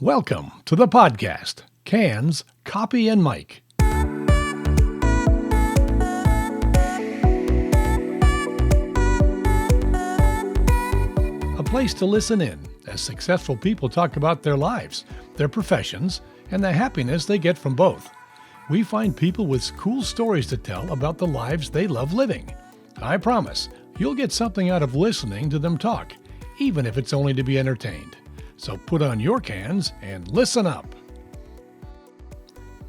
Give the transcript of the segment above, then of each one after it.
Welcome to the podcast, Cans, Copy, and Mike. A place to listen in as successful people talk about their lives, their professions, and the happiness they get from both. We find people with cool stories to tell about the lives they love living. I promise you'll get something out of listening to them talk, even if it's only to be entertained. So put on your cans and listen up.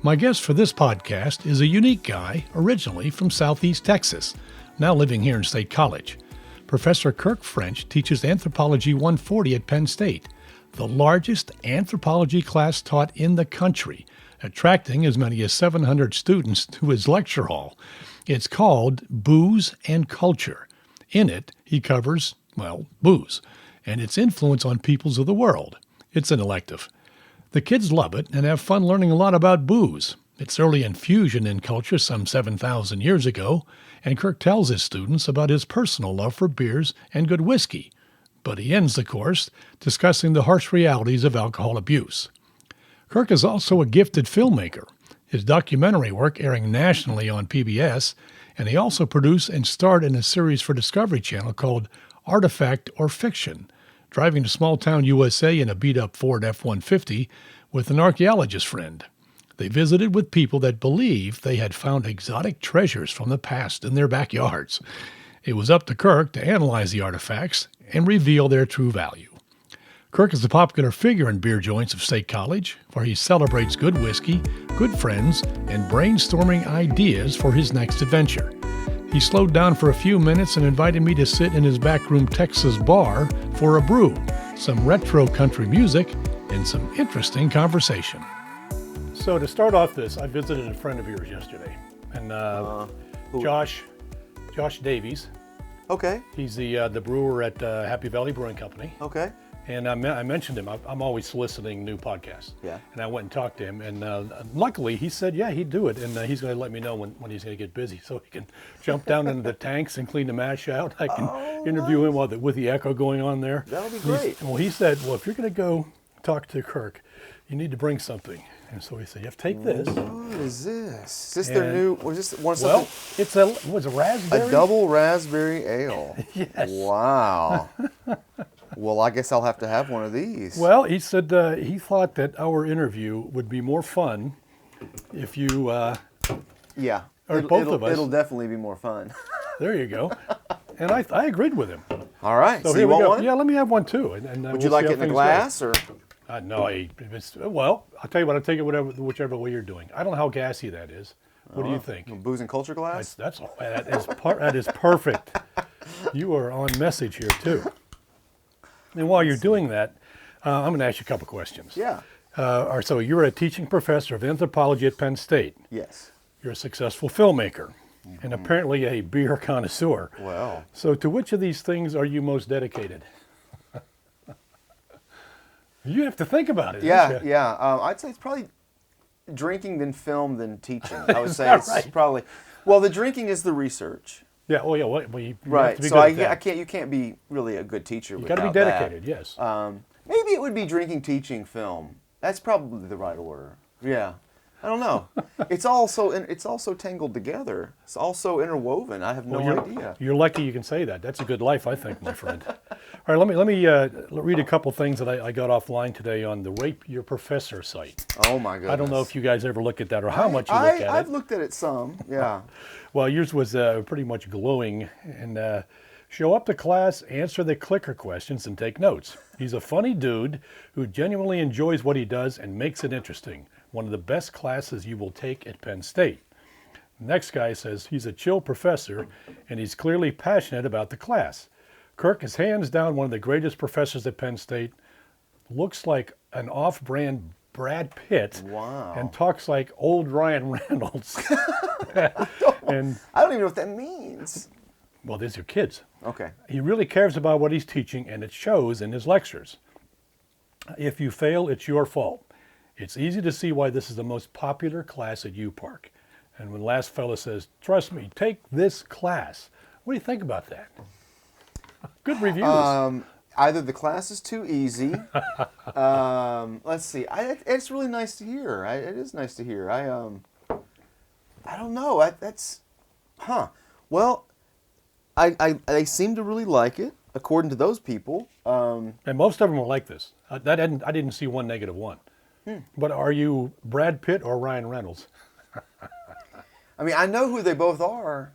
My guest for this podcast is a unique guy, originally from Southeast Texas, now living here in State College. Professor Kirk French teaches Anthropology 140 at Penn State, the largest anthropology class taught in the country, attracting as many as 700 students to his lecture hall. It's called Booze and Culture. In it, he covers, booze and its influence on peoples of the world. It's an elective. The kids love it and have fun learning a lot about booze. Its early infusion in culture some 7,000 years ago, and Kirk tells his students about his personal love for beers and good whiskey. But he ends the course discussing the harsh realities of alcohol abuse. Kirk is also a gifted filmmaker, his documentary work airing nationally on PBS, and he also produced and starred in a series for Discovery Channel called Artifact or Fiction, driving to small-town USA in a beat-up Ford F-150 with an archaeologist friend. They visited with people that believed they had found exotic treasures from the past in their backyards. It was up to Kirk to analyze the artifacts and reveal their true value. Kirk is a popular figure in beer joints of State College, where he celebrates good whiskey, good friends, and brainstorming ideas for his next adventure. He slowed down for a few minutes and invited me to sit in his backroom Texas bar for a brew, some retro country music, and some interesting conversation. So to start off this, I visited a friend of yours yesterday, and Josh Davies. Okay. He's the brewer at Happy Valley Brewing Company. Okay. And I mentioned him. I'm always soliciting new podcasts. Yeah. And I went and talked to him, and luckily he said, yeah, he'd do it, and he's going to let me know when he's going to get busy, so he can jump down into the tanks and clean the mash out. I can interview him with the echo going on there. That'll be great. He said, well, if you're going to go talk to Kirk, you need to bring something. And so he said, you have to take this. What is this? Is this their new? Was this one something? Well, it's a raspberry. A double raspberry ale. Yes. Wow. Well, I guess I'll have to have one of these. Well, he said he thought that our interview would be more fun if you, yeah, or both of us. It'll definitely be more fun. There you go. And I agreed with him. All right. So you want go. one? Yeah, let me have one too. And would you like it in a glass or? No, I'll tell you what, I'll take it whichever way you're doing. I don't know how gassy that is. What do you think? Booze and Culture glass? That is perfect. You are on message here too. And while you're doing that, I'm going to ask you a couple questions. Yeah. So you're a teaching professor of anthropology at Penn State. Yes. You're a successful filmmaker, and apparently a beer connoisseur. Wow. So to which of these things are you most dedicated? You have to think about it. Yeah. I'd say it's probably drinking, then film, then teaching. I would say it's right? Probably. Well, the drinking is the research. Yeah. Oh, yeah. Well, you right. Have to be so good at that. You can't be really a good teacher. You got to be dedicated. Yes. Maybe it would be drinking, teaching, film. That's probably the right order. Yeah. I don't know. It's all so tangled together. It's all so interwoven. I have no idea. You're lucky you can say that. That's a good life, I think, my friend. All right, let me read a couple things that I got offline today on the Rape Your Professor site. Oh my goodness! I don't know if you guys ever look at that or how much you look at it. I've looked at it some. Yeah. Well, yours was pretty much glowing and. Show up to class, answer the clicker questions, and take notes. He's a funny dude who genuinely enjoys what he does and makes it interesting. One of the best classes you will take at Penn State. The next guy says he's a chill professor and he's clearly passionate about the class. Kirk is hands down one of the greatest professors at Penn State. Looks like an off-brand Brad Pitt. Wow. And talks like old Ryan Reynolds. I don't even know what that means. Well, these are kids. Okay. He really cares about what he's teaching, and it shows in his lectures. If you fail, it's your fault. It's easy to see why this is the most popular class at UPark. And when last fella says, trust me, take this class. What do you think about that? Good reviews. either the class is too easy. Let's see. It's really nice to hear. It is nice to hear. I don't know. Well, I seem to really like it, according to those people. And most of them were like this. I didn't see one negative one. But are you Brad Pitt or Ryan Reynolds? I mean, I know who they both are,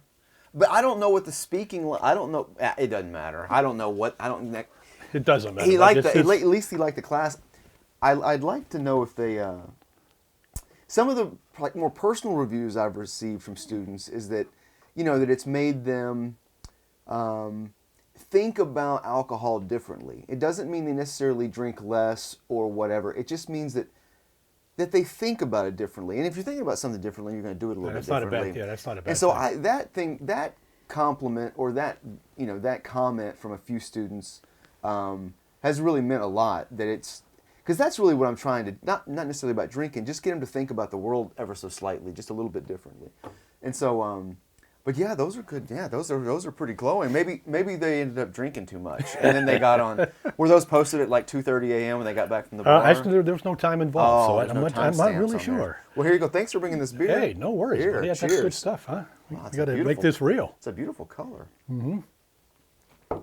but I don't know what the speaking. I don't know. It doesn't matter. I don't know what. I don't. It doesn't matter. He liked at least he liked the class. I'd like to know if they. Some of the more personal reviews I've received from students is that, that it's made them think about alcohol differently. It doesn't mean they necessarily drink less or whatever. It just means that they think about it differently. And if you're thinking about something differently, you're going to do it a little bit differently. That's not a bad And so thing. that compliment or that comment from a few students has really meant a lot. That it's because that's really what I'm trying to not necessarily about drinking, just get them to think about the world ever so slightly, just a little bit differently. And so, but yeah, those are good. Yeah, those are pretty glowing. Maybe they ended up drinking too much, and then they got on. Were those posted at like 2:30 a.m. when they got back from the bar? Actually, there was no time involved, so I'm not really sure. There. Well, here you go. Thanks for bringing this beer. Hey, no worries. Here, That's good stuff, huh? We got to make this real. It's a beautiful color. Mm-hmm.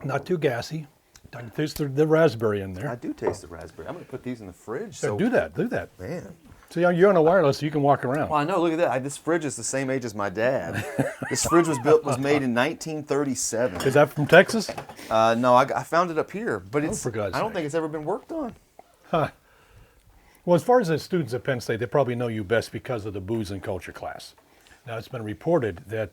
Not too gassy. I can taste the raspberry in there. I do taste the raspberry. I'm going to put these in the fridge. So do that. Man. So you're on a wireless, so you can walk around. Well, I know. Look at that. This fridge is the same age as my dad. This fridge was made in 1937. Is that from Texas? No, I found it up here, but for God's I don't sake. think it's ever been worked on. Huh. Well, as far as the students at Penn State, they probably know you best because of the booze and culture class. Now, it's been reported that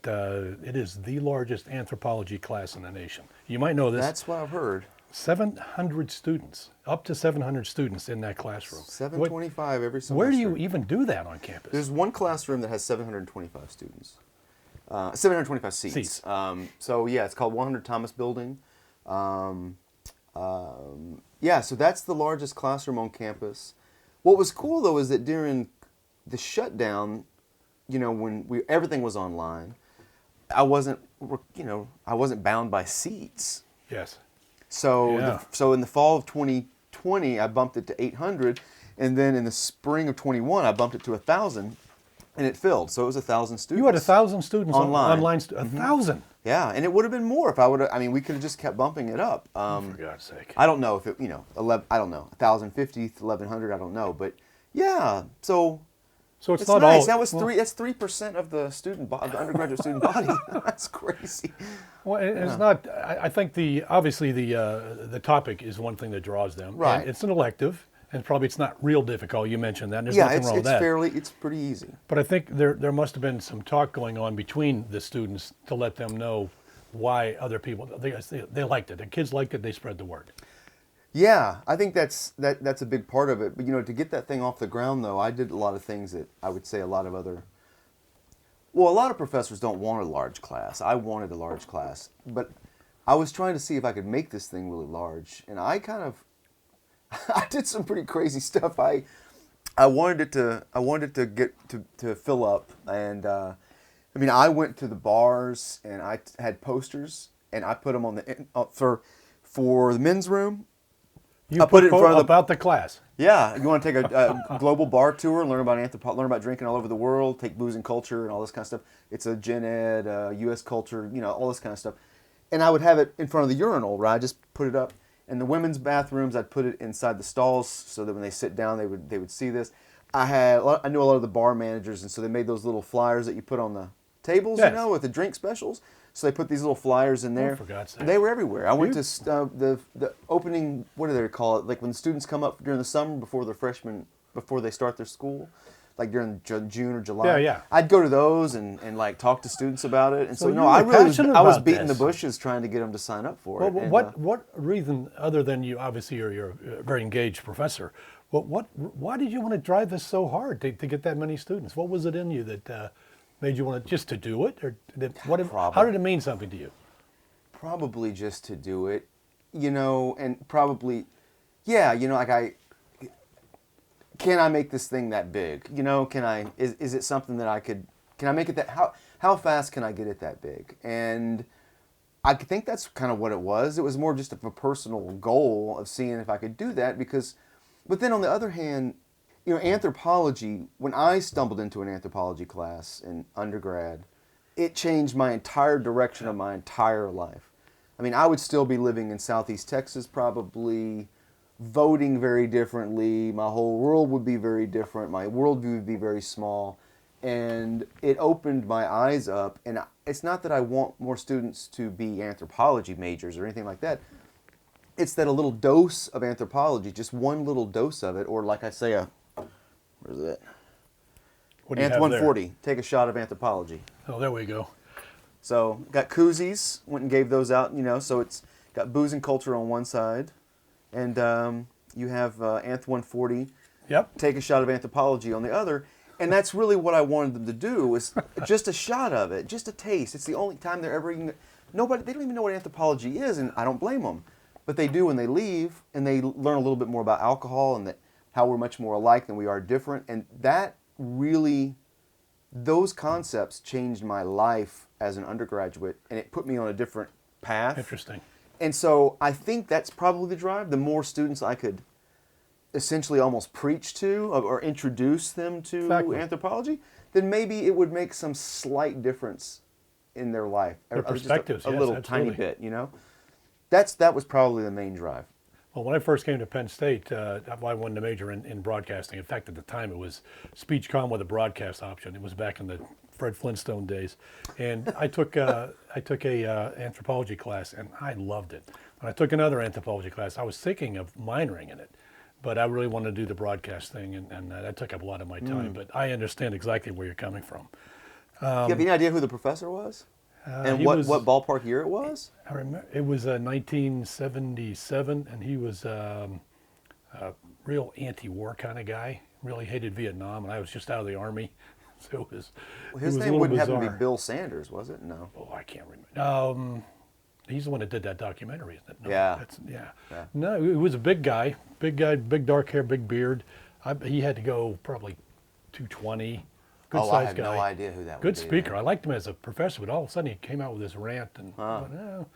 it is the largest anthropology class in the nation. You might know this. That's what I've heard. 700 students, up to 700 students in that classroom. 725 every semester. Where do you even do that on campus? There's one classroom that has 725 students. 725 seats. So yeah, it's called 100 Thomas Building. Yeah, so that's the largest classroom on campus. What was cool though is that during the shutdown, when everything was online, I wasn't bound by seats. Yes. So so in the fall of 2020, I bumped it to 800, and then in the spring of 21, I bumped it to 1,000, and it filled. So it was 1,000 students. You had 1,000 students online. 1,000. Yeah, and it would have been more if I would have. I mean, we could have just kept bumping it up. For God's sake. I don't know if it, 11. I don't know, 1,050, 1,100. I don't know, but yeah. So it's it's not nice. all. That was That's 3% of the the undergraduate student body. That's crazy. Well, it's not. I think obviously the topic is one thing that draws them. Right. And it's an elective, and probably it's not real difficult. You mentioned that. And there's nothing wrong with that. It's pretty easy. But I think there must have been some talk going on between the students to let them know why other people they liked it. The kids liked it. They spread the word. Yeah, I think that's a big part of it. But to get that thing off the ground, though, I did a lot of things that I would say a lot of professors don't want a large class. I wanted a large class, but I was trying to see if I could make this thing really large, and I did some pretty crazy stuff. I wanted it to get to fill up, and I went to the bars and I had posters and I put them on for the men's room. I put it in front of about the class. Yeah, you want to take a global bar tour, learn about drinking all over the world, take booze and culture and all this kind of stuff. It's a gen ed, U.S. culture, all this kind of stuff. And I would have it in front of the urinal, right? I just put it up. In the women's bathrooms, I'd put it inside the stalls so that when they sit down, they would see this. I knew a lot of the bar managers, and so they made those little flyers that you put on the tables, yes. With the drink specials. So they put these little flyers in there. Oh, for God's sake. They were everywhere. I went to the opening, what do they call it? Like when students come up during the summer before they start their school, like during June or July. Yeah. I'd go to those and like talk to students about it. And so I was beating the bushes trying to get them to sign up for it. What reason, other than you obviously you're a very engaged professor, why did you want to drive this so hard to get that many students? What was it in you that made you want to do it, or how did it mean something to you? Probably just to do it, and probably, like can I make this thing that big? Is it something that can I make it that, how fast can I get it that big? And I think that's kind of what it was. It was more just of a personal goal of seeing if I could do that because, but then on the other hand, you know, anthropology, when I stumbled into an anthropology class in undergrad, it changed my entire direction of my entire life. I mean, I would still be living in Southeast Texas probably, voting very differently. My whole world would be very different. My worldview would be very small. And it opened my eyes up. And it's not that I want more students to be anthropology majors or anything like that. It's that a little dose of anthropology, just one little dose of it, or like I say, where's it? What do you Anth have 140, there? take a shot of anthropology. Oh, there we go. So got koozies, went and gave those out, you know, so it's got booze and culture on one side. And you have Anth 140, Yep. take a shot of anthropology on the other. And that's really what I wanted them to do, was just a shot of it, just a taste. It's the only time they're ever even, nobody, they don't even know what anthropology is, and I don't blame them. But they do when they leave, and they learn a little bit more about alcohol and that how we're much more alike than we are different. And that really, those concepts changed my life as an undergraduate, and it put me on a different path. Interesting. And so I think that's probably the drive. The more students I could essentially almost preach to or introduce them to Exactly. anthropology, then maybe it would make some slight difference in their life. Their Just perspectives, a yes, little absolutely. tiny bit, you know? That was probably the main drive. Well, when I first came to Penn State, I wanted to major in broadcasting. In fact, at the time, it was speech comm with a broadcast option. It was back in the Fred Flintstone days, and I took a anthropology class, and I loved it. When I took another anthropology class, I was thinking of minoring in it, but I really wanted to do the broadcast thing, and that took up a lot of my time. But I understand exactly where you're coming from. Do you have any idea who the professor was? And he what was- ballpark year it was? I remember it was 1977, and he was a real anti-war kind of guy. Really hated Vietnam, and I was just out of the army, so it was. Well, his it was name a little wouldn't happen to bizarre. be Bill Sanders, was it? No. Oh, I can't remember. He's the one that did that documentary, isn't it? No, Yeah. Yeah. Yeah. No, he was a big guy, big dark hair, big beard. He had to go probably 220. Good I sized have guy. no idea who that would Good be. speaker. I liked him as a professor, but all of a sudden he came out with this rant and, I went, oh.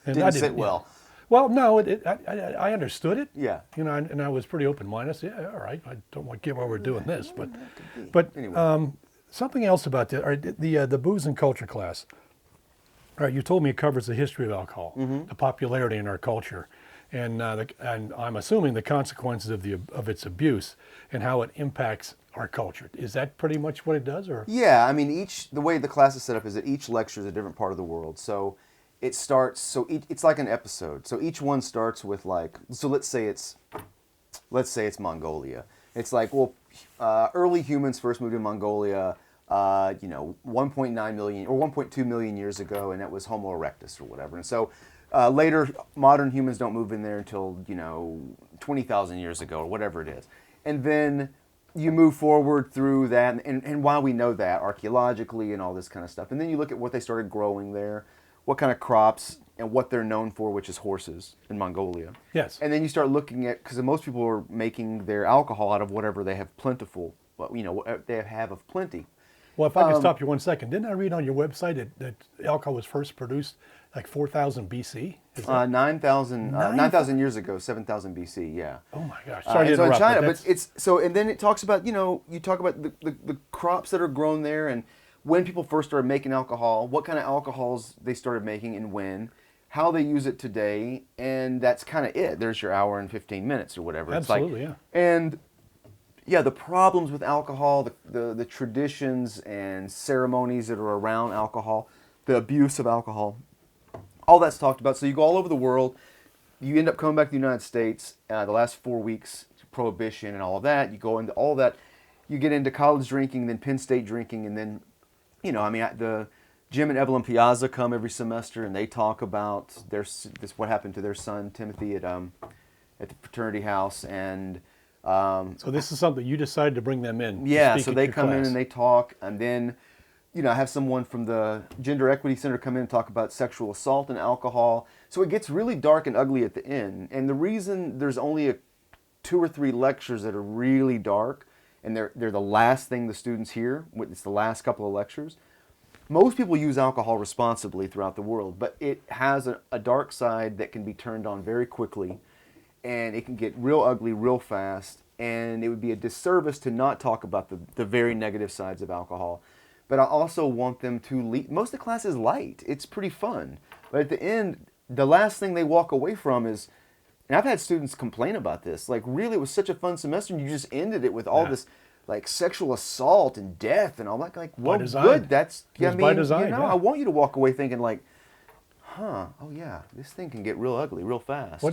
And Didn't I sit well. Well, no, I understood it. Yeah. You know, and I was pretty open-minded. So, yeah, all right. I don't want to get why we're doing this, but Anyway. something else about the booze and culture class. All right, you told me it covers the history of alcohol, the popularity in our culture, and I'm assuming the consequences of its abuse and how it impacts our culture. Is that pretty much what it does, or? Yeah, I mean, the way the class is set up is that each lecture is a different part of the world. So it starts, it's like an episode. So each one starts with so let's say it's Mongolia. It's like, well, early humans first moved to Mongolia, 1.9 million or 1.2 million years ago, and it was Homo erectus or whatever. And so later, modern humans don't move in there until 20,000 years ago or whatever it is. And then you move forward through that, and why we know that archaeologically and all this kind of stuff. And then you look at what they started growing there, what kind of crops, and what they're known for, which is horses in Mongolia. Yes. And then you start looking at, because most people are making their alcohol out of whatever they have plentiful, what they have of plenty. Well, if I could stop you 1 second, didn't I read on your website that alcohol was first produced like 4,000 BC? Is that- 9,000 years ago, 7,000 BC, yeah. oh my gosh! Sorry to And so in interrupt. China, that's- but it's so, and then it talks about, you talk about the crops that are grown there and when people first started making alcohol, what kind of alcohols they started making and when, how they use it today, and that's kind of it. There's your hour and 15 minutes or whatever. Absolutely, it's like, yeah. And yeah, the problems with alcohol, the traditions and ceremonies that are around alcohol, the abuse of alcohol, all that's talked about. So you go all over the world. You end up coming back to the United States. The last 4 weeks, prohibition and all of that. You go into all that. You get into college drinking, then Penn State drinking, and then, the Jim and Evelyn Piazza come every semester, and they talk about what happened to their son Timothy at the fraternity house, and so this is something you decided to bring them in. to yeah, speak so at they your come in class. and they talk, and then, I have someone from the Gender Equity Center come in and talk about sexual assault and alcohol. So it gets really dark and ugly at the end. And the reason there's only 2 or 3 lectures that are really dark, and they're the last thing the students hear, it's the last couple of lectures, most people use alcohol responsibly throughout the world, but it has a dark side that can be turned on very quickly, and it can get real ugly real fast, and it would be a disservice to not talk about the very negative sides of alcohol. But I also want them to lead. Most of the class is light. It's pretty fun. But at the end, the last thing they walk away from is, and I've had students complain about this, like, really, it was such a fun semester, and you just ended it with all this, like, sexual assault and death and all that. Like, well, good. That's, I mean, by design, I want you to walk away thinking, like, oh yeah, this thing can get real ugly real fast.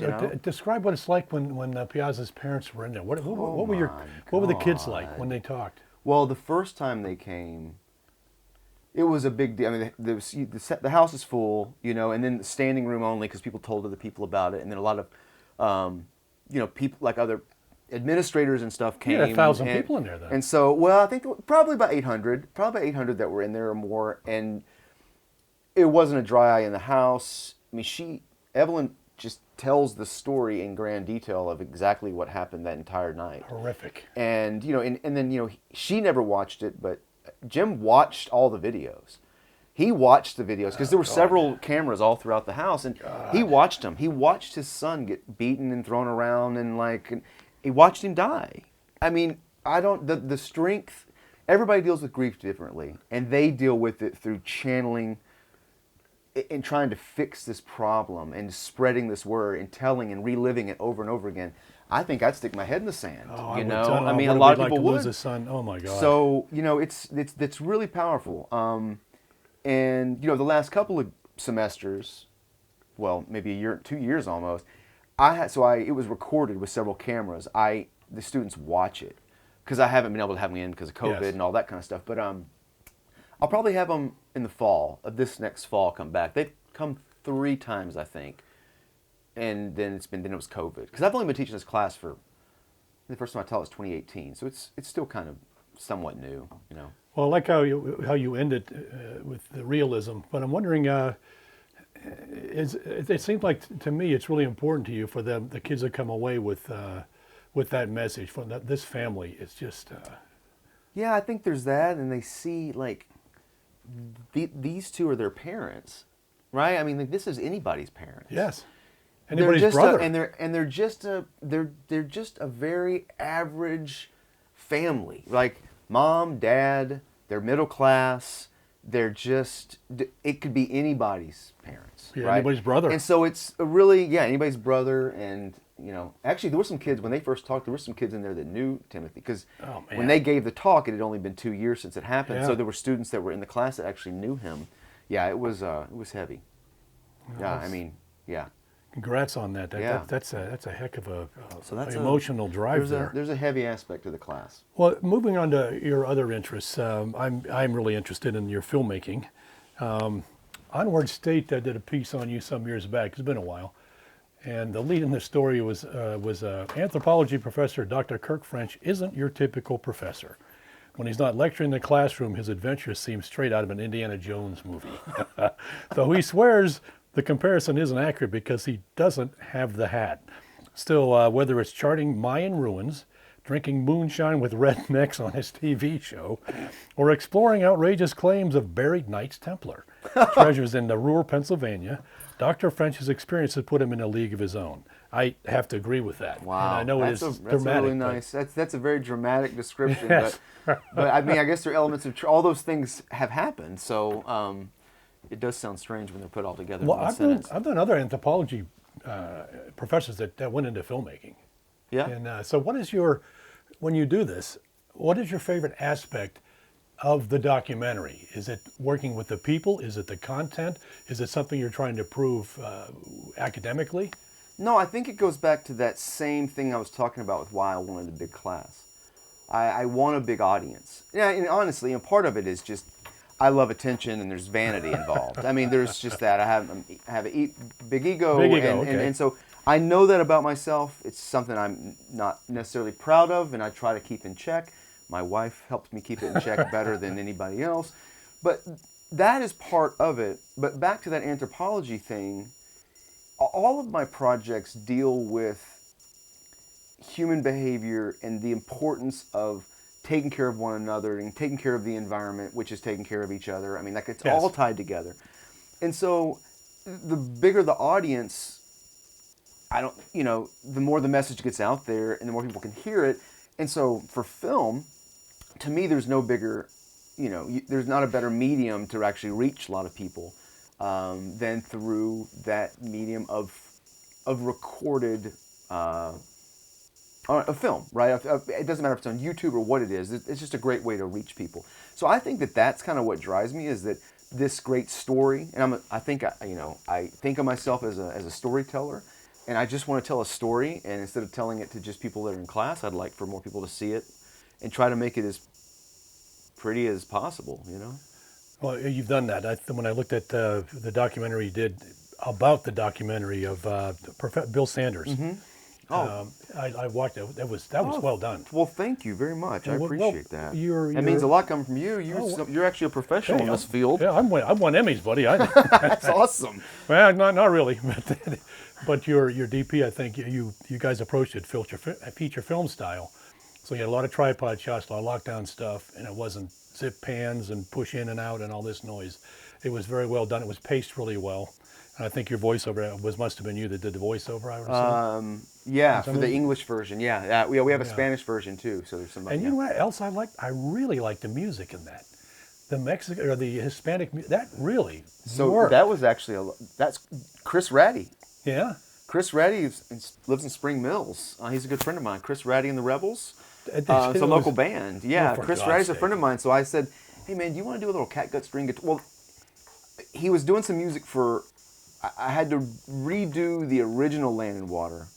Describe what it's like when Piazza's parents were in there. What were the kids like when they talked? Well, the first time they came, it was a big deal. I mean, the house is full, and then the standing room only because people told other people about it, and then a lot of, people like other administrators and stuff came. Yeah, 1,000 people in there then. And so, well, I think probably about 800 that were in there or more, and it wasn't a dry eye in the house. I mean, Evelyn just tells the story in grand detail of exactly what happened that entire night. Horrific. And, and then, she never watched it, but Jim watched all the videos. He watched the videos because there were several cameras all throughout the house, and he watched them. He watched his son get beaten and thrown around, and he watched him die. I mean, the strength, everybody deals with grief differently, and they deal with it through channeling and trying to fix this problem and spreading this word and telling and reliving it over and over again. I think I'd stick my head in the sand. I mean, a lot of people would. Lose a son. Oh my God. So it's really powerful. And the last couple of semesters, well, maybe a year, 2 years almost, it was recorded with several cameras. The students watch it because I haven't been able to have them in because of COVID and all that kind of stuff. But I'll probably have them in the fall of this next fall come back. They've come 3 times, I think. And then it was COVID. Because I've only been teaching this class for, the first time I taught was 2018. So it's still kind of somewhat new, Well, I like how you ended with the realism, but I'm wondering, it seems like to me it's really important to you for the kids to come away with that message from this family. It's just... Yeah, I think there's that, and they see, like, these two are their parents, right? I mean, this is anybody's parents. Yes. Anybody's brother. They're just a very average family. Like mom, dad, they're middle class. They're just, it could be anybody's parents. Yeah, right? anybody's brother. And so it's really, anybody's brother. And, actually there were some kids, when they first talked, there were some kids in there that knew Timothy. Because when they gave the talk, it had only been 2 years since it happened. Yeah. So there were students that were in the class that actually knew him. Yeah, it was heavy. Yeah, I mean, yeah. Congrats on that. That's a heck of a emotional drive there. There's a heavy aspect to the class. Well, moving on to your other interests, I'm really interested in your filmmaking. Onward State did a piece on you some years back. It's been a while, and the lead in the story was anthropology professor Dr. Kirk French isn't your typical professor. When he's not lecturing in the classroom, his adventures seem straight out of an Indiana Jones movie. Though he swears the comparison isn't accurate because he doesn't have the hat. Still, whether it's charting Mayan ruins, drinking moonshine with rednecks on his TV show, or exploring outrageous claims of buried Knights Templar treasures in rural Pennsylvania, Dr. French's experience has put him in a league of his own. I have to agree with that. Wow, and I know that's dramatic. Really nice. That's a very dramatic description. Yes. but I mean, I guess there are elements of all those things have happened. So. It does sound strange when they're put all together. Well, I've done other anthropology professors that went into filmmaking. Yeah. And so when you do this, what is your favorite aspect of the documentary? Is it working with the people? Is it the content? Is it something you're trying to prove academically? No, I think it goes back to that same thing I was talking about with why I wanted a big class. I want a big audience. Yeah, and honestly, part of it is just, I love attention, and there's vanity involved. I mean, there's just that. I have a big ego, and so I know that about myself. It's something I'm not necessarily proud of, and I try to keep in check. My wife helps me keep it in check better than anybody else, but that is part of it. But back to that anthropology thing, all of my projects deal with human behavior and the importance of taking care of one another and taking care of the environment, which is taking care of each other. I mean, like it's Yes. all tied together. And so the bigger the audience, the more the message gets out there and the more people can hear it. And so for film, to me, there's no bigger, there's not a better medium to actually reach a lot of people than through that medium of recorded a film, right? It doesn't matter if it's on YouTube or what it is. It's just a great way to reach people. So I think that that's kind of what drives me, is that this great story, and I think of myself as a storyteller, and I just want to tell a story, and instead of telling it to just people that are in class, I'd like for more people to see it and try to make it as pretty as possible, Well, you've done that. When I looked at the documentary you did about the documentary of Bill Sanders, Mm-hmm. Oh. I watched it. That was well done. Well, thank you very much. I appreciate that. That means a lot coming from you. You're actually a professional in this field. Yeah, I've won Emmys, buddy. That's awesome. Well, not really, but your DP, I think you guys approached it feature film style. So you had a lot of tripod shots, a lot of lockdown stuff, and it wasn't zip pans and push in and out and all this noise. It was very well done. It was paced really well. And I think your voiceover must have been you that did the voiceover, I would assume. Yeah, for the English version. Yeah, we have a Spanish version too. So there's somebody. And you know what else I liked? I really liked the music in that. The Mexican or the Hispanic that really worked. That was actually that's Chris Ratty. Yeah. Chris Ratty lives in Spring Mills. He's a good friend of mine. Chris Ratty and the Rebels. It's a local band. Yeah, Chris Ratty's a friend of mine. So I said, hey man, do you want to do a little catgut string guitar? Well, he was doing some music for. I had to redo the original Land and Water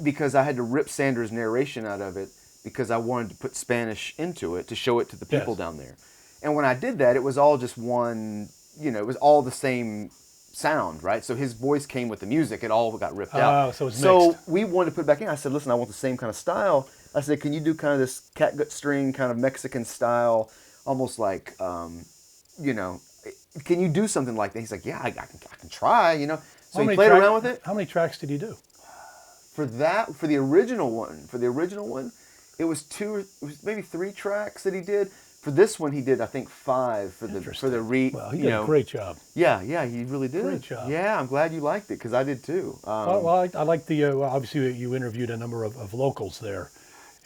because I had to rip Sanders' narration out of it because I wanted to put Spanish into it to show it to the people down there. And when I did that, it was all just one, it was all the same sound, right? So his voice came with the music. It all got ripped out. So it's mixed. So we wanted to put it back in. I said, listen, I want the same kind of style. I said, can you do kind of this catgut string, kind of Mexican style, almost like, can you do something like that? He's like, yeah, I can try, So he played around with it. How many tracks did you do? For the original one, it was maybe 3 tracks that he did. For this one, he did, I think, 5 for the Well, he did a great job. Yeah, he really did. Great job. Yeah, I'm glad you liked it because I did too. I like the obviously you interviewed a number of locals there,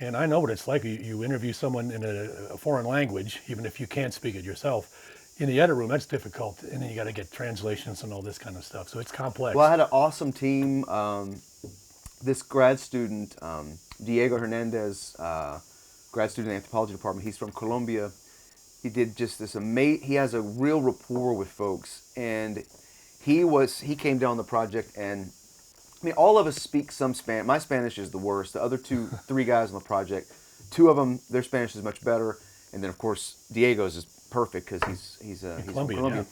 and I know what it's like. You interview someone in a foreign language, even if you can't speak it yourself. In the edit room, that's difficult, and then you got to get translations and all this kind of stuff. So it's complex. Well, I had an awesome team. This grad student, Diego Hernandez, grad student in the anthropology department. He's from Colombia. He did just this amazing. He has a real rapport with folks, and he came down the project, and I mean, all of us speak some Spanish. My Spanish is the worst. The other 3 guys on the project, 2 of them, their Spanish is much better, and then of course Diego's is perfect because he's Colombian. Yeah.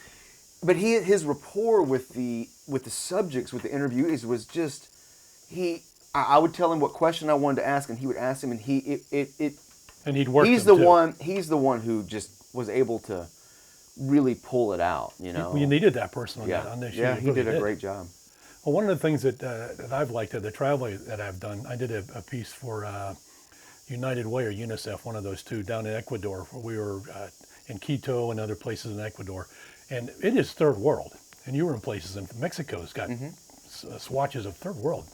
But his rapport with the subjects, with the interviewees, was just I would tell him what question I wanted to ask, and he would ask him, and and he'd work. He's the one who just was able to really pull it out. You needed that person on this show. Yeah, he did a great job. Well, one of the things that I've liked the travel that I've done, I did a piece for United Way or UNICEF, one of those two, down in Ecuador, where we were in Quito and other places in Ecuador, and it is third world. And you were in places, and Mexico's got swatches of third world.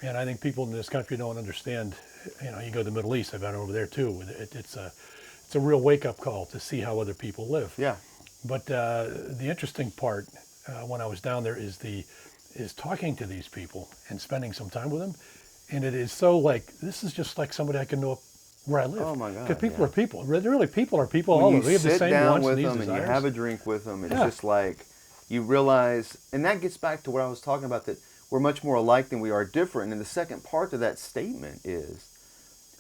And I think people in this country don't understand. You go to the Middle East. I've been over there too. It's a real wake-up call to see how other people live. Yeah. But the interesting part when I was down there is talking to these people and spending some time with them. And it is so this is just like somebody I can know where I live. Oh my God! Because people are people. Really, people are people. When all you we have the sit same down wants with and them needs, and you desires. have a drink with them, it's just like you realize, and that gets back to what I was talking about, that we're much more alike than we are different. And the second part of that statement is,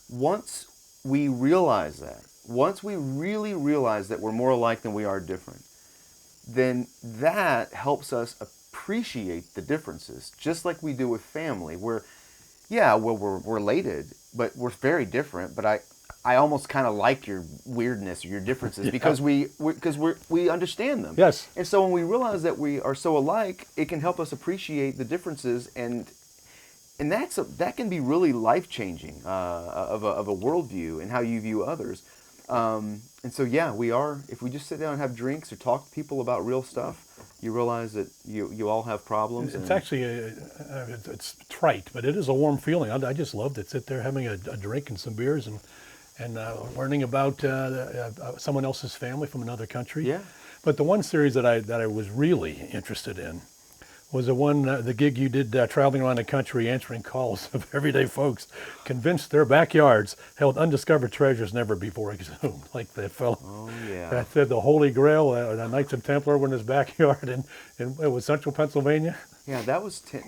once we realize that, once we really realize that we're more alike than we are different, then that helps us appreciate the differences, just like we do with family. We're related, but we're very different. But I almost kind of like your weirdness or your differences because we understand them. Yes. And so when we realize that we are so alike, it can help us appreciate the differences, and and that can be really life changing of a worldview and how you view others. And so yeah, we are. If we just sit down and have drinks or talk to people about real stuff, you realize that you all have problems. It's actually it's trite, but it is a warm feeling. I just love to sit there having a drink and some beers and learning about someone else's family from another country. Yeah. But the one series that I was really interested in was the gig you did traveling around the country answering calls of everyday folks convinced their backyards held undiscovered treasures never before exhumed. Like that fellow that said the Holy Grail, the Knights of Templar were in his backyard in it was Central Pennsylvania. Yeah, that was filmed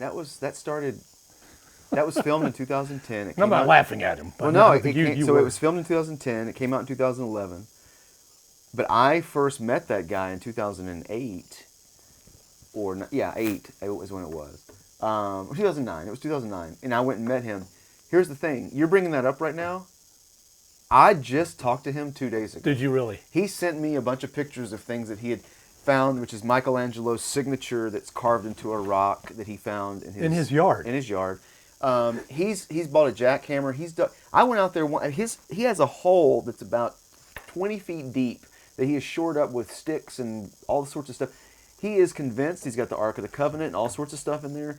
in 2010. And I'm not laughing at him. Well, no, it was filmed in 2010. It came out in 2011. But I first met that guy in 2008. 8 was when it was. 2009. It was 2009. And I went and met him. Here's the thing. You're bringing that up right now. I just talked to him 2 days ago. Did you really? He sent me a bunch of pictures of things that he had found, which is Michelangelo's signature that's carved into a rock that he found in his yard. In his yard. He's bought a jackhammer. I went out there. He has a hole that's about 20 feet deep that he has shored up with sticks and all sorts of stuff. He is convinced. He's got the Ark of the Covenant and all sorts of stuff in there.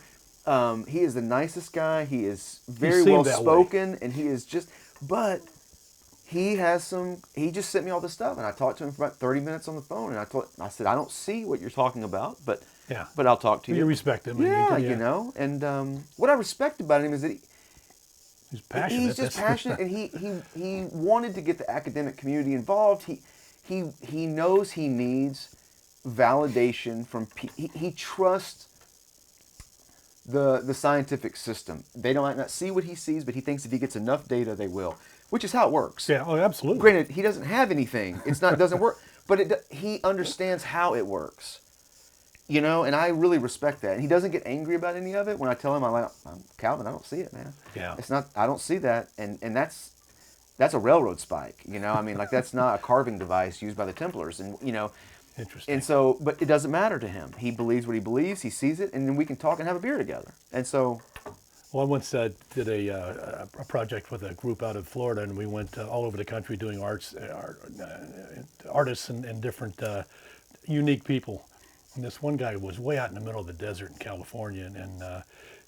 He is the nicest guy. He is very well spoken, and he is just. But he has some. He just sent me all this stuff, and I talked to him for about 30 minutes on the phone, and I said, I don't see what you're talking about, but I'll talk to you. You respect him. Yeah, you know. And what I respect about him is that he's passionate. He's just passionate, and he wanted to get the academic community involved. He knows he needs validation from he trusts the scientific system. They might not see what he sees, but he thinks if he gets enough data, they will, which is how it works. Yeah, oh, absolutely. Granted, he doesn't have anything. It doesn't work, but he understands how it works. You know, and I really respect that. And he doesn't get angry about any of it. When I tell him, I'm Calvin, I don't see it, man. Yeah. It's not. I don't see that, and that's a railroad spike. You know, I mean, like that's not a carving device used by the Templars, and you know. Interesting. And so, but it doesn't matter to him. He believes what he believes. He sees it, and then we can talk and have a beer together. And so, well, I once did a project with a group out of Florida, and we went all over the country doing artists and different unique people. And this one guy was way out in the middle of the desert in California, and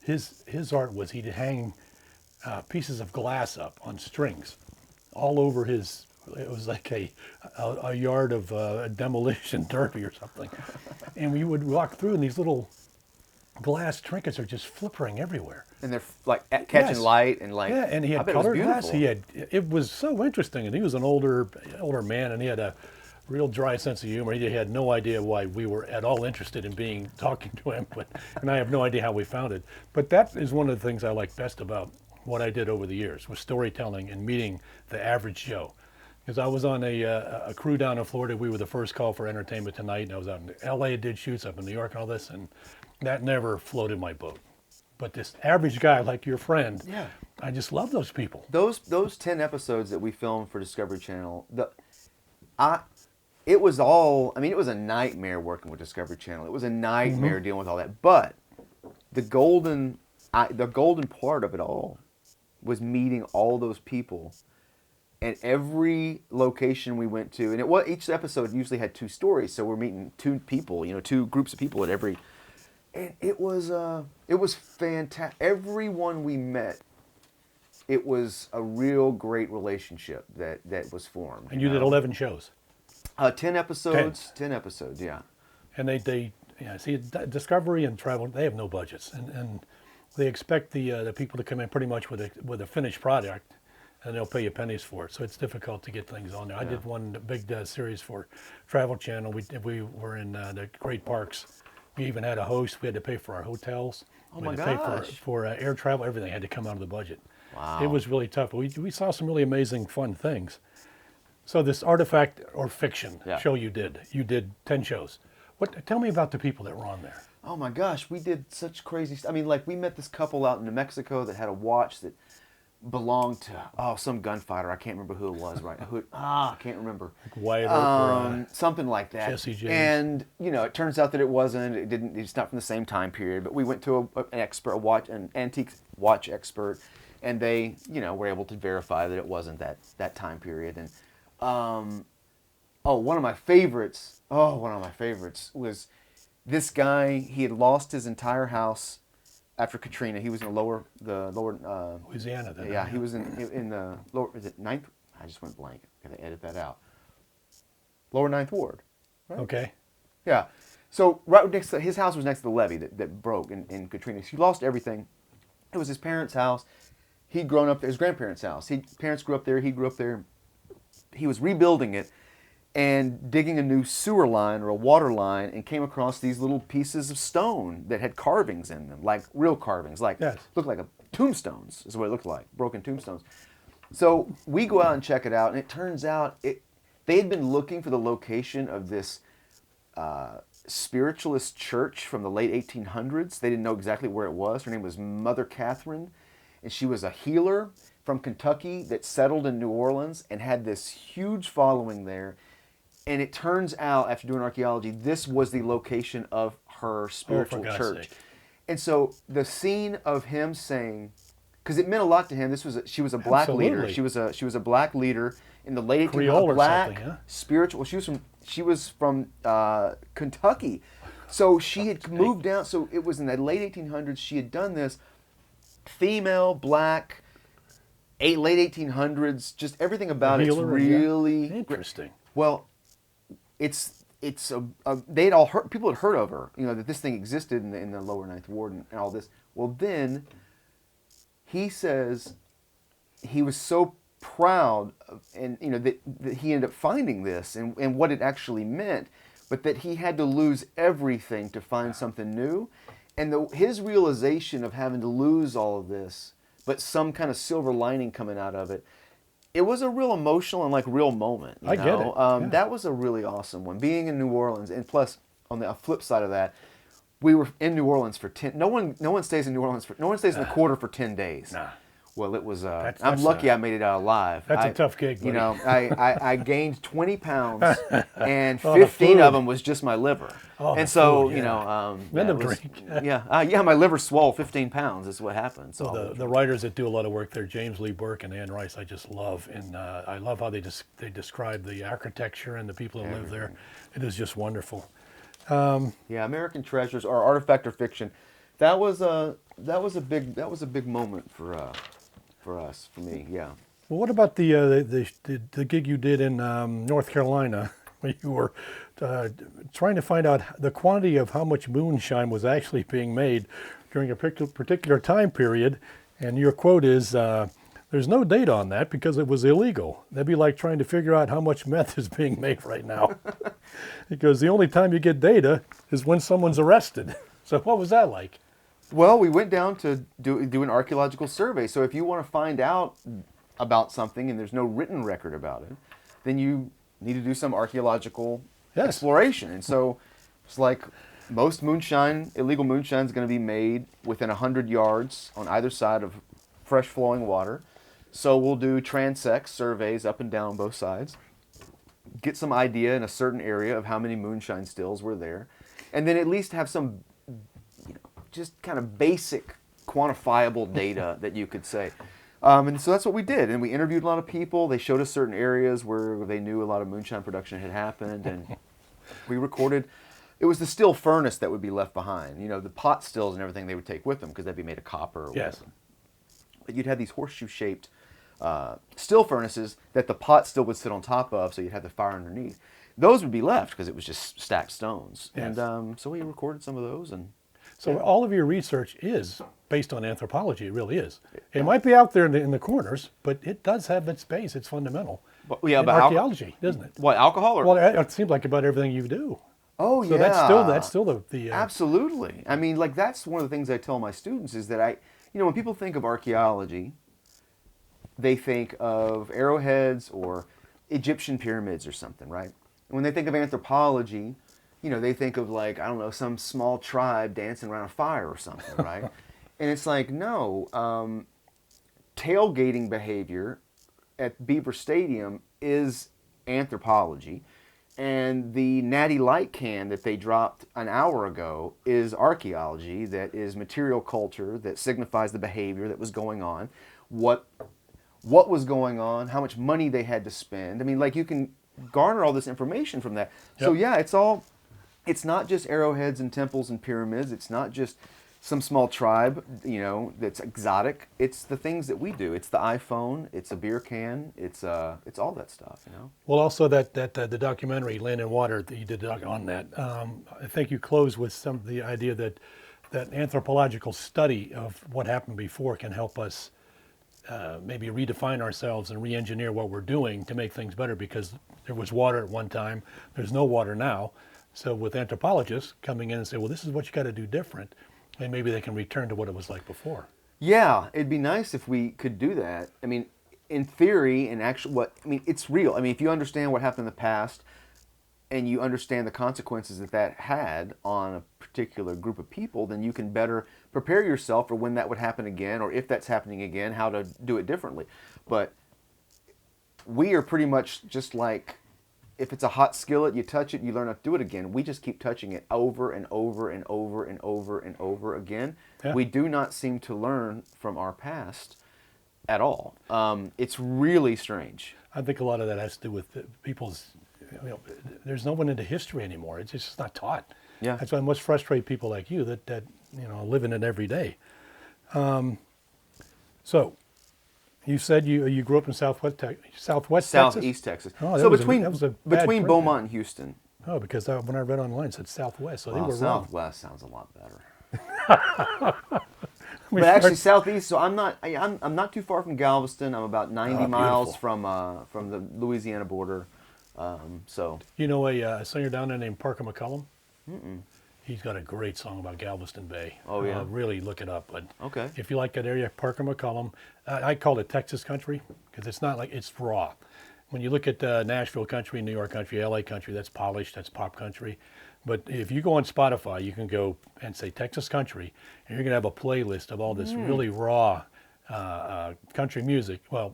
his art was he'd hang pieces of glass up on strings all over his. It was like a yard of demolition derby or something. And we would walk through, and these little glass trinkets are just flippering everywhere. And they're like catching light and like. Yeah, and he had colored glass. It was so interesting, and he was an older man, and he had a real dry sense of humor. He had no idea why we were at all interested in talking to him, and I have no idea how we found it. But that is one of the things I like best about what I did over the years, was storytelling and meeting the average Joe. Because I was on a crew down in Florida. We were the first call for Entertainment Tonight, and I was out in L.A., did shoots up in New York and all this, and that never floated my boat. But this average guy like your friend, I just love those people. Those 10 episodes that we filmed for Discovery Channel, it was a nightmare working with Discovery Channel. It was a nightmare dealing with all that. But the golden part of it all was meeting all those people. And every location we went to, and each episode usually had 2 stories, so we're meeting 2 people, 2 groups of people at every, and it was fantastic. Everyone we met, it was a real great relationship that was formed. And you did 11 shows. 10 episodes. 10 episodes, yeah. And they see, Discovery and Travel, they have no budgets, and they expect the people to come in pretty much with a finished product. And they'll pay you pennies for it, so it's difficult to get things on there. I did one big series for Travel Channel. We were in the great parks. We even had a host. We had to pay for our hotels. Oh my gosh. We had to pay for air travel. Everything had to come out of the budget. Wow. It was really tough. We saw some really amazing, fun things. So this artifact or fiction show you did 10 shows. Tell me about the people that were on there. Oh my gosh, we did such crazy stuff. I mean, like we met this couple out in New Mexico that had a watch that belonged to some gunfighter. I can't remember who it was. Right? I can't remember. Like Wyatt Earp or something like that. Jesse James. And it turns out that it wasn't. It didn't. It's not from the same time period. But we went to an antique watch expert, and they were able to verify that it wasn't that time period. And one of my favorites was this guy. He had lost his entire house after Katrina. He was in the lower Louisiana then. Yeah, he was in the lower, is it ninth? I just went blank. Gotta edit that out. Lower Ninth Ward. Right? Okay. Yeah. So right next to his house was next to the levee that broke in Katrina. He lost everything. It was his parents' house. He'd grown up there, his grandparents' house. Parents grew up there, he grew up there. He was rebuilding it and digging a new sewer line or a water line, and came across these little pieces of stone that had carvings in them, like real carvings, looked like tombstones is what it looked like, broken tombstones. So we go out and check it out, and it turns out they had been looking for the location of this spiritualist church from the late 1800s. They didn't know exactly where it was. Her name was Mother Catherine, and she was a healer from Kentucky that settled in New Orleans and had this huge following there. And it turns out, after doing archaeology, this was the location of her spiritual church. Sake. And so the scene of him saying, because it meant a lot to him. She was a black leader. She was a black leader in the late 1800s. Black spiritual. Well, she was from Kentucky, so she had moved down. So it was in the late 1800s. She had done this. Female, black, late 1800s. Just everything about it's really interesting. Well, people had heard of her, that this thing existed in the lower Ninth Ward and all this. Well, then he says he was so proud and that he ended up finding this and what it actually meant, but that he had to lose everything to find something new. And his realization of having to lose all of this, but some kind of silver lining coming out of it, it was a real emotional and real moment. I get it. That was a really awesome one. Being in New Orleans, and plus on the flip side of that, we were in New Orleans for 10. No one stays in New Orleans no one stays in the quarter for 10 days. Nah. Well, it was. I'm lucky I made it out alive. That's a tough gig, buddy. I gained 20 pounds, and 15 of them was just my liver. And so, drink. My liver swole 15 pounds is what happened. So the writers that do a lot of work there, James Lee Burke and Anne Rice, I just love, and I love how they describe the architecture and the people who live there. It is just wonderful. American Treasures or Artifact or Fiction, that was a big moment for us, for me. Yeah. Well, what about the gig you did in North Carolina, where you were trying to find out the quantity of how much moonshine was actually being made during a particular time period, and your quote is, "There's no data on that because it was illegal." That'd be like trying to figure out how much meth is being made right now, because the only time you get data is when someone's arrested. So what was that like? Well, we went down to do an archaeological survey. So if you want to find out about something and there's no written record about it, then you need to do some archaeological exploration. And so it's like most moonshine, illegal moonshine is going to be made within 100 yards on either side of fresh flowing water. So we'll do transect surveys up and down both sides, get some idea in a certain area of how many moonshine stills were there, and then at least have some just kind of basic quantifiable data that you could say. And so that's what we did. And we interviewed a lot of people. They showed us certain areas where they knew a lot of moonshine production had happened. And we recorded. It was the still furnace that would be left behind. The pot stills and everything they would take with them because they'd be made of copper or whatever. But you'd have these horseshoe-shaped still furnaces that the pot still would sit on top of, so you'd have the fire underneath. Those would be left because it was just stacked stones. Yes. And so we recorded some of those. And so all of your research is based on anthropology. It really is. It might be out there in the corners, but it does have its base. It's fundamental. But archaeology, doesn't it? What, alcohol? Well, it seems like about everything you do. Oh, so yeah. That's still the Absolutely. I mean, that's one of the things I tell my students is that when people think of archaeology, they think of arrowheads or Egyptian pyramids or something, right? And when they think of anthropology, they think of some small tribe dancing around a fire or something, right? And it's like, no, tailgating behavior at Beaver Stadium is anthropology, and the Natty Light can that they dropped an hour ago is archaeology, that is material culture, that signifies the behavior that was going on, what was going on, how much money they had to spend. I mean, like, you can garner all this information from that. So yeah, it's not just arrowheads and temples and pyramids. It's not just some small tribe, that's exotic. It's the things that we do. It's the iPhone. It's a beer can. It's all that stuff. Well, also the documentary Land and Water that you did on that. I think you close with the idea that anthropological study of what happened before can help us maybe redefine ourselves and re-engineer what we're doing to make things better, because there was water at one time. There's no water now. So with anthropologists coming in and say, well, this is what you got to do different, and maybe they can return to what it was like before. Yeah, it'd be nice if we could do that. I mean, in theory, and actually, it's real. I mean, if you understand what happened in the past, and you understand the consequences that had on a particular group of people, then you can better prepare yourself for when that would happen again, or if that's happening again, how to do it differently. But we are pretty much just like, if it's a hot skillet, you touch it, you learn how to do it again. We just keep touching it over and over and over and over and over again. Yeah. We do not seem to learn from our past at all. It's really strange. I think a lot of that has to do with people's, there's no one into history anymore. It's just not taught. Yeah. That's why it must frustrate people like you that live in it every day. So, you said you grew up in Southeast Texas? Southeast Texas. Oh, so between Beaumont and Houston. Oh, because when I read online, it said Southwest, so they were Southwest wrong. sounds a lot better. But actually, Southeast. So I'm not too far from Galveston. I'm about 90 miles from the Louisiana border. So you know a singer down there named Parker McCollum? Mm-mm. He's got a great song about Galveston Bay. Oh, yeah? Really look it up. But okay. If you like that area, Parker McCollum. I call it Texas country because it's not like it's raw. When you look at Nashville country, New York country, LA country, that's polished, that's pop country. But if you go on Spotify, you can go and say Texas country, and you're going to have a playlist of all this really raw country music. Well,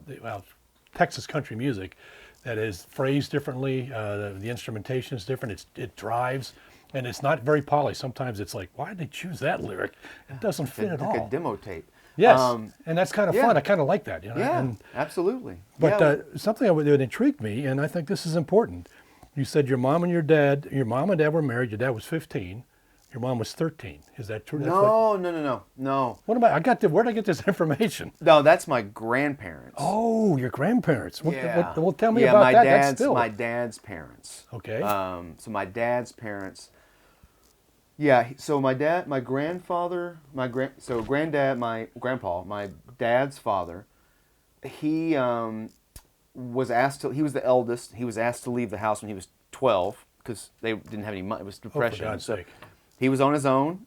Texas country music that is phrased differently. The instrumentation is different. It drives. And it's not very polished. Sometimes it's like, why did they choose that lyric? It doesn't fit at all. Like a demo tape. Yes, and that's kind of fun. I kind of like that. Yeah, absolutely. But something that intrigued me, and I think this is important. You said your mom and dad were married. Your dad was 15. Your mom was 13. Is that true? No. What am I? Where did I get this information? No, that's my grandparents. Oh, your grandparents. Yeah. Well, tell me about that. That's my dad's parents. Okay. So my dad's parents. Yeah. So my grandfather, granddad, my grandpa, my dad's father. He was asked to. He was the eldest. He was asked to leave the house when he was 12 because they didn't have any money. It was depression. For God's sake. He was on his own.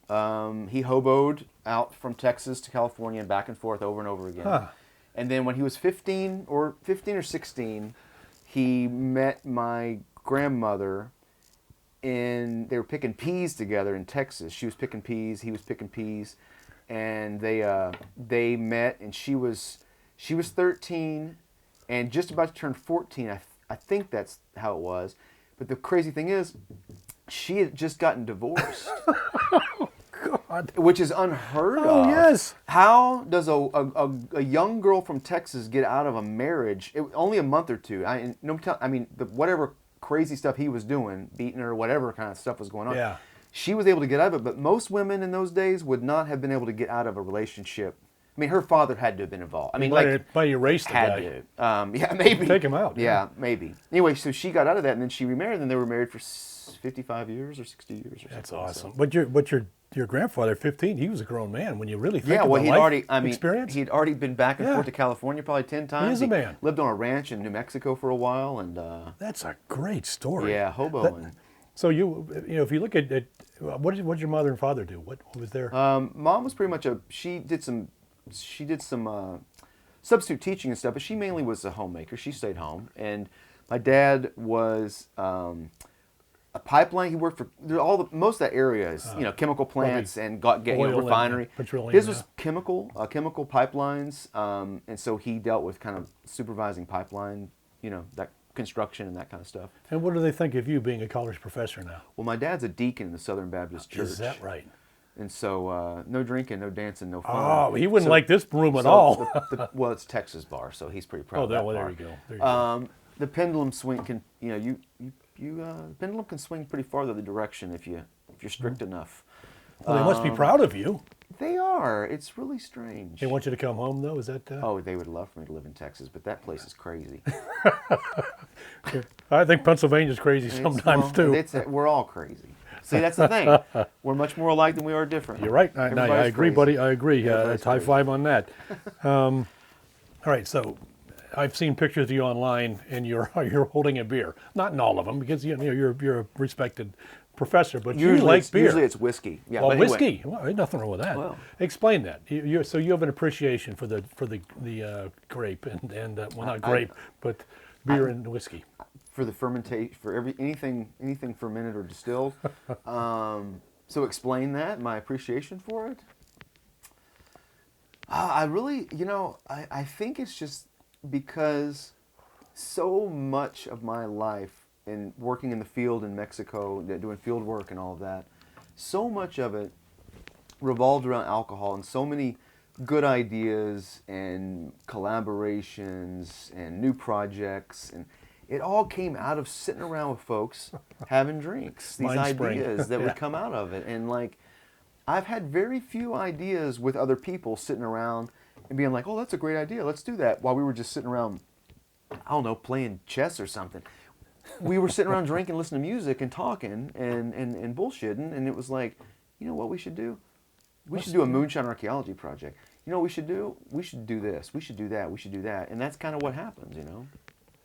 He hoboed out from Texas to California and back and forth over and over again. Huh. And then when he was 15 or 16, he met my grandmother, and they were picking peas together in Texas. She was picking peas, he was picking peas, and they met. And she was 13 and just about to turn 14. I think that's how it was. But the crazy thing is, she had just gotten divorced. Oh, God. Which is unheard of. Oh, yes. How does a young girl from Texas get out of a marriage? Only a month or two. Whatever crazy stuff he was doing, beating her, whatever kind of stuff was going on. Yeah. She was able to get out of it, but most women in those days would not have been able to get out of a relationship. I mean, her father had to have been involved. I mean, but erased the guy. Yeah, maybe. Take him out. Yeah, maybe. Anyway, so she got out of that, and then she remarried, and they were married for 55 years or 60 years or something. That's awesome. So. But your grandfather, 15, he was a grown man when you really think about experience. He'd already been back and forth to California probably 10 times. He is a man. Lived on a ranch in New Mexico for a while, and that's a great story. Yeah, hoboing. So if you look at what did your mother and father do? What was their? Mom was pretty much she did some substitute teaching and stuff, but she mainly was a homemaker. She stayed home, and my dad was a pipeline. He worked for most of that area is chemical plants and refinery. Petroleum, His was chemical pipelines, and so he dealt with kind of supervising pipeline, that construction and that kind of stuff. And what do they think of you being a college professor now? Well, my dad's a deacon in the Southern Baptist Church. Is that right? And so no drinking, no dancing, no fun. Oh, he wouldn't like this room at all. Well, it's Texas bar, so he's pretty proud of that well, bar. there you go. There you go. The pendulum swing can, the pendulum can swing pretty far the other direction if you're strict enough. Well, they must be proud of you. They are. It's really strange. They want you to come home, though? Is that... Oh, they would love for me to live in Texas, but that place is crazy. I think Pennsylvania's crazy sometimes, too. We're all crazy. See, that's the thing. We're much more alike than we are different. You're right. I agree, crazy. buddy. I agree. High crazy. five on that. All right, so I've seen pictures of you online, and you're holding a beer. Not in all of them, because you're a respected professor, but you like beer. Usually it's whiskey. Yeah, well, anyway. whiskey. Well, there's nothing wrong with that. Well. Explain that. So you have an appreciation for the grape and not grape, but beer and whiskey. For the fermentation, for anything fermented or distilled. So explain that, my appreciation for it. I really, I think it's just because so much of my life in working in the field in Mexico, doing field work and all of that, so much of it revolved around alcohol, and so many good ideas and collaborations and new projects, and it all came out of sitting around with folks having drinks. These ideas that would come out of it. And I've had very few ideas with other people sitting around and being like, oh, that's a great idea, let's do that, while we were just sitting around, I don't know, playing chess or something. We were sitting around drinking, listening to music and talking and bullshitting, and it was like, you know what we should do? We should do a moonshine archaeology project. You know what we should do? We should do this. We should do that. We should do that. And that's kind of what happens,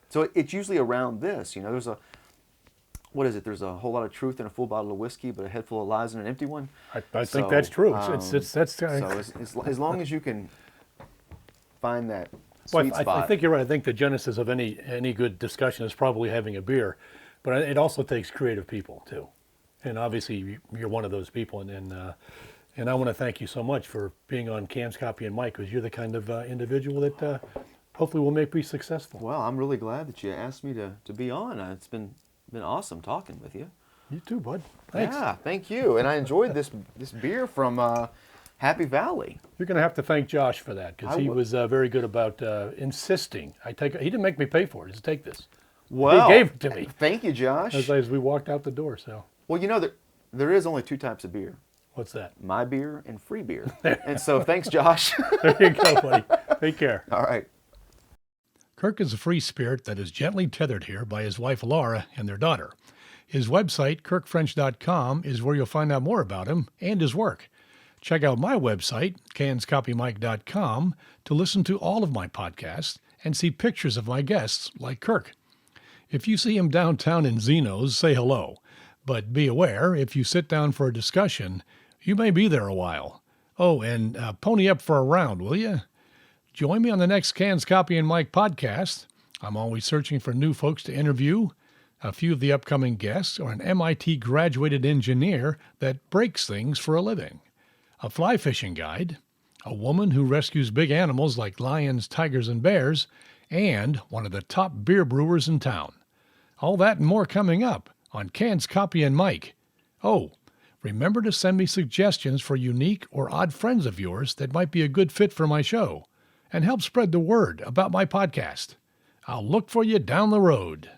So it's usually around this, there's there's a whole lot of truth in a full bottle of whiskey, but a head full of lies in an empty one. I think that's true. So as long as you can find that sweet spot. I think you're right. I think the genesis of any good discussion is probably having a beer, but it also takes creative people too. And obviously you're one of those people, and I want to thank you so much for being on Cans, Copy, and Mike, because you're the kind of individual that hopefully will be successful. Well, I'm really glad that you asked me to be on. It's been awesome talking with you. You too, bud. Thanks. Yeah, thank you. And I enjoyed this beer from Happy Valley. You're going to have to thank Josh for that, because he was very good about insisting. He didn't make me pay for it. Just take this. Well, he gave it to me. Thank you, Josh. As we walked out the door. So. Well, there is only two types of beer. What's that? My beer and free beer. And so thanks, Josh. There you go, buddy. Take care. All right. Kirk is a free spirit that is gently tethered here by his wife Laura and their daughter. His website, kirkfrench.com, is where you'll find out more about him and his work. Check out my website, canscopymike.com, to listen to all of my podcasts and see pictures of my guests like Kirk. If you see him downtown in Zeno's, say hello. But be aware, if you sit down for a discussion, you may be there a while. Oh, and pony up for a round, will you? Join me on the next Cans, Copy, and Mike podcast. I'm always searching for new folks to interview. A few of the upcoming guests are an MIT graduated engineer that breaks things for a living, a fly fishing guide, a woman who rescues big animals like lions, tigers, and bears, and one of the top beer brewers in town. All that and more coming up on Cans, Copy, and Mike. Oh, remember to send me suggestions for unique or odd friends of yours that might be a good fit for my show, and help spread the word about my podcast. I'll look for you down the road.